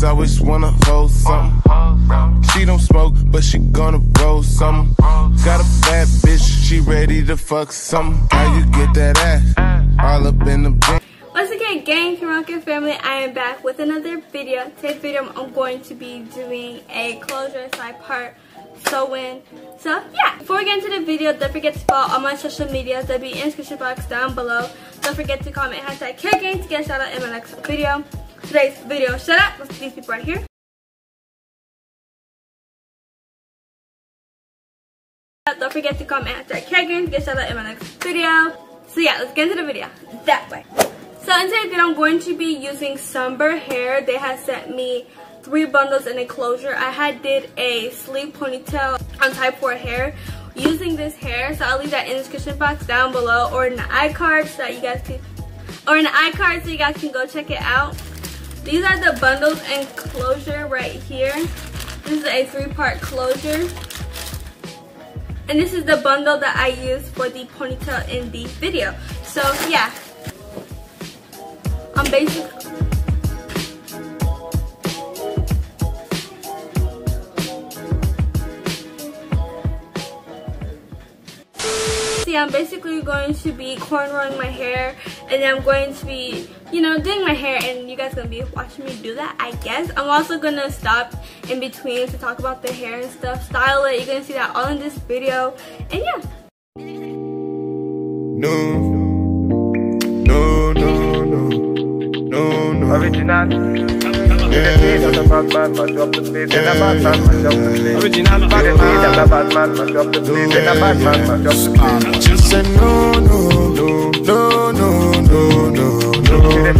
always wanna hold something. She don't smoke, but she gonna roll something. Got a bad bitch, she ready to fuck something. How you get that ass? All up in the bin. Once again, gang, Karaoke family, I am back with another video. Today's video, I'm going to be doing a closure side part sew-in. So yeah, before we get into the video, don't forget to follow all my social medias. They'll be in the description box down below. Don't forget to comment #CareGang to get a shout out in my next video. Today's video shout out was to these people right here. Don't forget to comment #CareGang to get a shout out in my next video. So yeah, let's get into the video that way. So in today's video, I'm going to be using SunberHair. They have sent me 3 bundles in a closure. I did a sleeve ponytail on type 4 hair using this hair. So I'll leave that in the description box down below, or in the iCard so that you guys can, go check it out. These are the bundles and closure right here. This is a 3-part closure. And this is the bundle that I used for the ponytail in the video. So yeah. I'm basically going to be cornrowing my hair, and then I'm going to be, doing my hair, and you guys are gonna be watching me do that, I guess. I'm also gonna stop in between to talk about the hair and stuff, style it. You're gonna see that all in this video, and yeah. No. Original. Yeah. The bad man, mash up the place. The bad man, mash up the place. Original bad man. The bad man, mash up the place. The bad man, mash up the place. Just say no. The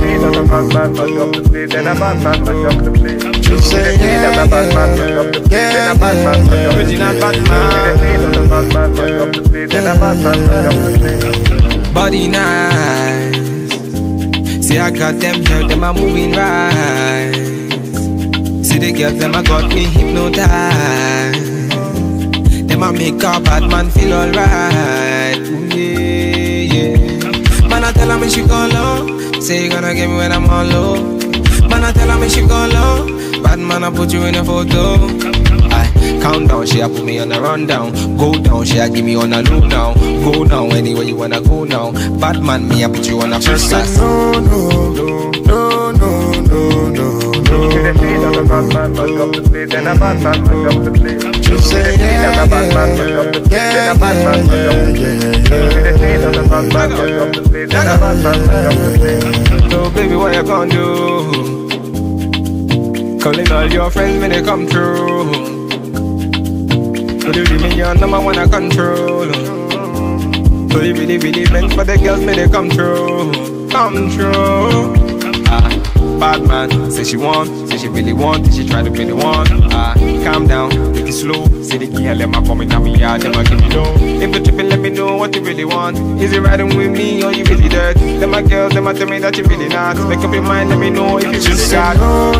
bad man, mash up the place. The bad man, mash up the place. Just say yeah. The bad man, mash up the place. The bad man, mash up the place. Original bad man. The bad man, mash up the place. The bad man, mash up the place. Body nice. See, I got them here, them are moving right. See the girls, them a got me hypnotized. Them a make a bad man feel alright. Yeah. Man, I tell her me she gone low. Say you gonna get me when I'm on low. Man, I tell her me she gone low. Bad man, I put you in a photo. Count down, she a put me on a rundown. Go down, she a give me on a loop now. Go down anywhere you wanna go now. Bad man, me a put you on a first class. No. The bad man, mash up the place. The bad man, mash up the place. Just say yeah. The bad man, mash up the place. The bad man, mash up the place. The bad man, mash up the place. The bad man, mash up the place. So baby, what you gonna do? Calling all your friends when they come through. So you give me your number one I control. So you really meant for the girls when they come through. Come through. Bad man, say she want, say she really want, she try to be the one. Calm down, take it slow. Say the girl, them a coming at me, yeah, them a give me low. If you tripping, let me know what you really want. Is it riding with me or you really dirt? Them a girls, them a tell me that you really not. Make up your mind, let me know if you really got. No.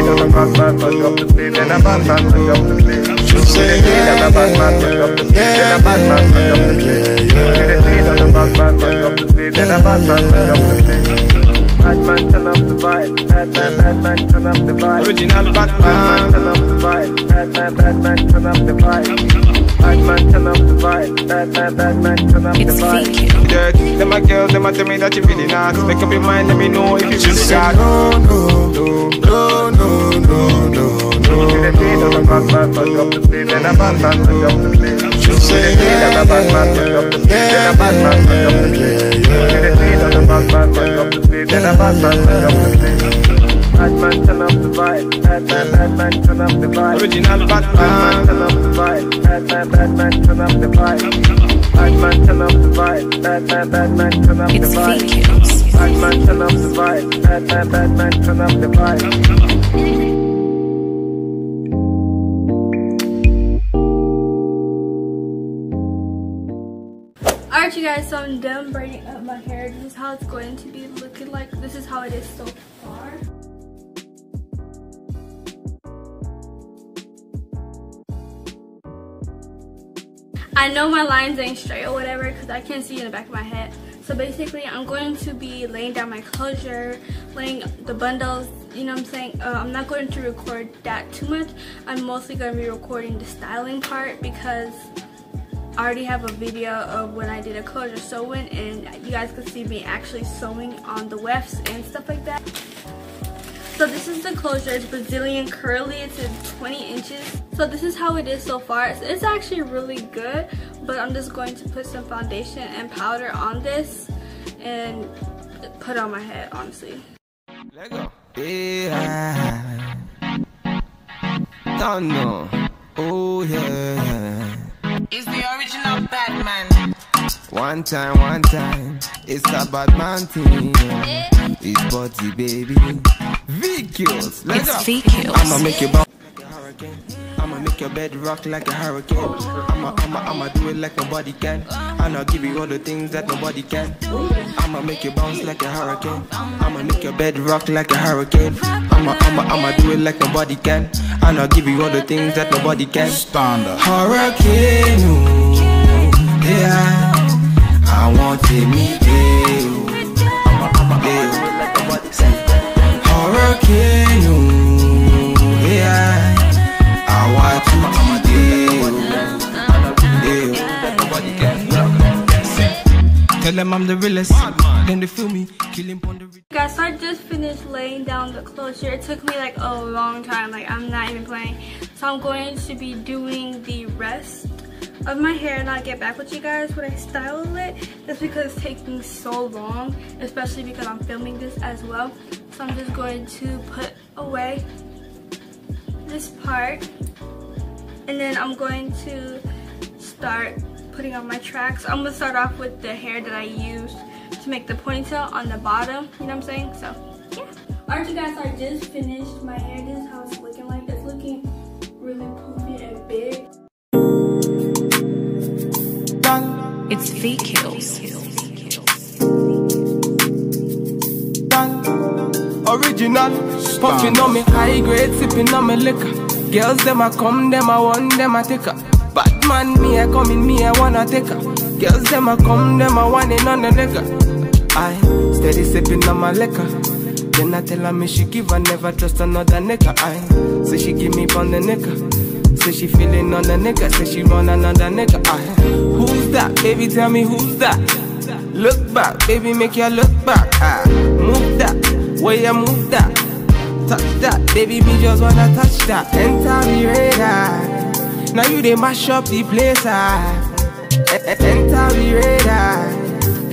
The bad man, mash up the place. The bad man, mash up the place. Just say yeah. The bad man, mash up the place. The bad man, mash up the place. The bad man, mash up the place. The bad man, mash up the place. Bad man, turn up the vibe. Bad man, turn up the vibe. Original bad man, turn up the vibe. Bad man, turn up the vibe. Bad man, turn up the vibe. Bad man, turn up the vibe. dirt. Them a girls, them a tell me that you really not. Make up your mind, let me know if you really got. No. The bad man, mash up the place. The bad man, mash up the place. Just say yeah. The bad man, mash up the place. The bad man, mash up the place. The bad man, mash up the place. The bad man, mash up the place. Bad man, turn up the vibe. Bad man, turn up the vibe. Original bad man, turn up the vibe. Bad man, turn up the vibe. Bad man, turn up the vibe. Bad man, turn up the vibe. Bad man, turn up the vibe. Bad man, turn up the vibe. Alright you guys, so I'm done braiding up my hair. This is how it's going to be looking like. This is how it is so far. I know my lines ain't straight or whatever because I can't see in the back of my head. So basically, I'm going to be laying down my closure, laying the bundles, you know what I'm saying? I'm not going to record that too much. I'm mostly going to be recording the styling part because I already have a video of when I did a closure sewing, and you guys can see me actually sewing on the wefts and stuff like that. So this is the closure. It's Brazilian curly. It's in 20 inches. So this is how it is so far. It's actually really good, but I'm just going to put some foundation and powder on this and put on my head, honestly. Let go. Yeah. Don't know. Oh yeah. It's the original Batman. One time, it's a bad man thing. It's body, baby. VQs, let's go. VQs. I'ma make you bounce like a hurricane. I'ma make your bed rock like a hurricane. I'ma do it like nobody can. And I'll give you all the things that nobody can. I'ma make you bounce like a hurricane. I'ma make your bed rock like a hurricane. I'ma do it like nobody can. And I'll give you all the things that nobody can. Standard. Hurricane, ooh, yeah. I want to meet you. Hurricane, ooh, yeah. I want to tell them I'm the realest. Then they feel me killing on the. Guys, so I just finished laying down the closure. It took me like a long time, like I'm not even playing. So I'm going to be doing the rest of my hair and I'll get back with you guys when I style it. Just because it's taking so long, especially because I'm filming this as well. So I'm just going to put away this part, and then I'm going to start putting on my tracks. I'm gonna start off with the hair that I used to make the ponytail on the bottom, you know what I'm saying? So yeah. Alright you guys, so I just finished my hair. This is how it's looking like. It's looking really poofy and big. It's VQs. Original, puffing on me high grade, sipping on me liquor. Girls them a come, them a want, them a take her. Bad man, me a come in, me a wanna take her. Girls them a come, them a want it on the nigga. I steady sipping on my liquor. Then I tell her me she give her, never trust another nigga. I say she give me on the nigga. Say she feeling on the nigga, say she want another nigga. I who's that? Baby, tell me who's that? Look back, baby, make you look back. I move that, way you move that. Touch that, baby, me just wanna touch that. Enter the radar. Now you they mash up the place. Enter the radar.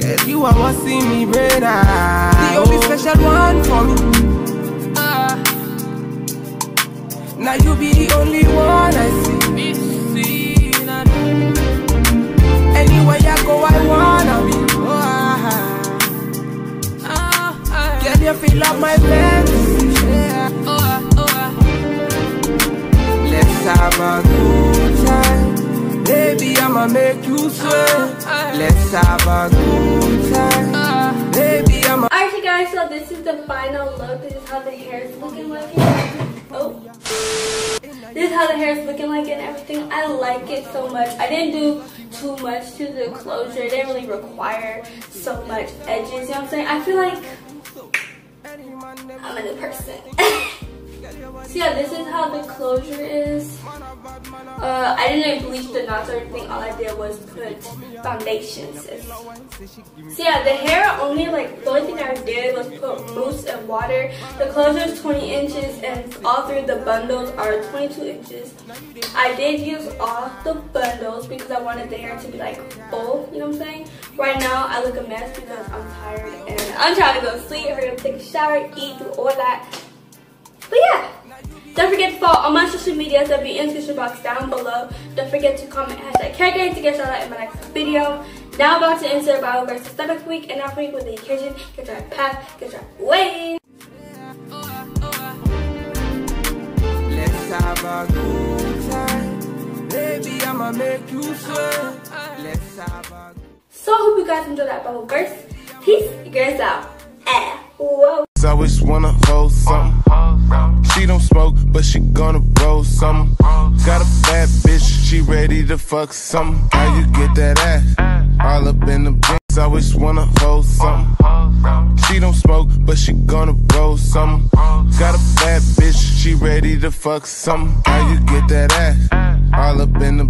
Cause you are what see me radar. The only special one for me. Now you be the only one I see. Anywhere I go, I wanna be. Can you feel up my fantasy? Let's have a good time. Baby, I'ma make you sweat. Let's have a good time. Baby, I'ma. Alright you guys, so this is the final look. This is how the hair is looking like. Oh. This is how the hair is looking like and everything. I like it so much. I didn't do too much to the closure. It didn't really require so much edges, you know what I'm saying? I feel like I'm a new person. So yeah, this is how the closure is. I didn't bleach the knots or anything. All I did was put foundations. So yeah, the hair only the only thing I did was put mousse and water. The closure is 20 inches and all three of the bundles are 22 inches. I did use all the bundles because I wanted the hair to be like full, you know what I'm saying? Right now I look a mess because I'm tired and I'm trying to go to sleep. I'm gonna take a shower, eat, do all that. But yeah. Don't forget to follow all my social medias. There'll be in the description box down below. Don't forget to comment #CareGang to get shout out in my next video. Now I'm about to insert Bible verse stomach week, and after week with the occasion, get your path, get your way. Let's have a good time. Baby, I'ma make you sweat. Let's have a. So I hope you guys enjoyed that Bible verse. Peace, you guys out. Whoa. I always wanna hold something. She don't smoke, but she gonna roll something. Got a bad bitch, she ready to fuck something. How you get that ass? All up in the bitches always wanna hold something. She don't smoke, but she gonna roll something. Got a bad bitch, she ready to fuck something. How you get that ass? All up in the